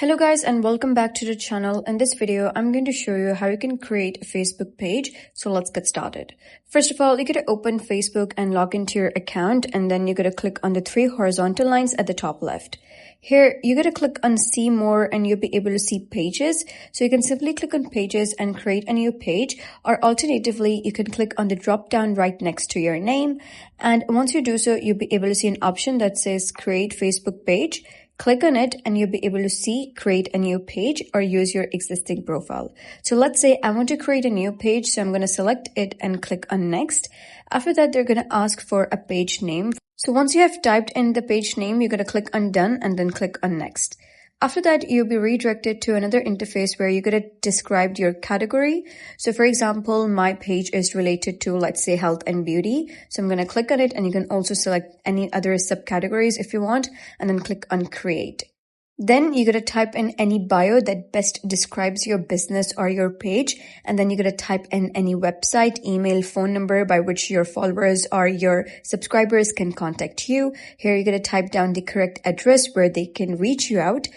Hello guys and welcome back to the channel. In this video, I'm going to show you how you can create a Facebook page. So let's get started. First of all, you're going to open Facebook and log into your account, and then you're going to click on the three horizontal lines at the top left. Here, you're going to click on see more and you'll be able to see pages. So you can simply click on pages and create a new page, or alternatively, you can click on the drop down right next to your name. And once you do so, you'll be able to see an option that says create Facebook page. Click on it and you'll be able to see create a new page or use your existing profile. So let's say I want to create a new page. So I'm going to select it and click on next. After that, they're going to ask for a page name. So once you have typed in the page name, you're going to click on done and then click on next. After that, you'll be redirected to another interface where you're going to describe your category. So for example, my page is related to, let's say, health and beauty. So I'm going to click on it, and you can also select any other subcategories if you want, and then click on create. Then you're going to type in any bio that best describes your business or your page. And then you're going to type in any website, email, phone number by which your followers or your subscribers can contact you. Here you're going to type down the correct address where they can reach you out.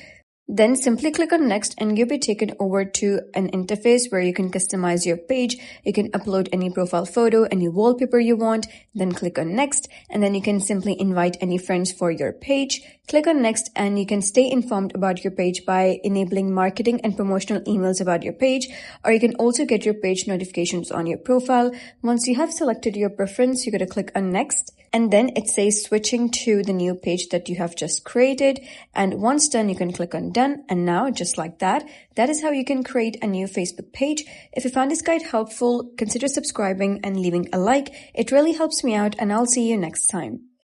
Then simply click on next and you'll be taken over to an interface where you can customize your page. You can upload any profile photo, any wallpaper you want, then click on next, and then you can simply invite any friends for your page. Click on next and you can stay informed about your page by enabling marketing and promotional emails about your page, or you can also get your page notifications on your profile. Once you have selected your preference, you're going to click on next. And then it says switching to the new page that you have just created. And once done, you can click on done. And now, just like that, that is how you can create a new Facebook page. If you found this guide helpful, consider subscribing and leaving a like. It really helps me out, and I'll see you next time.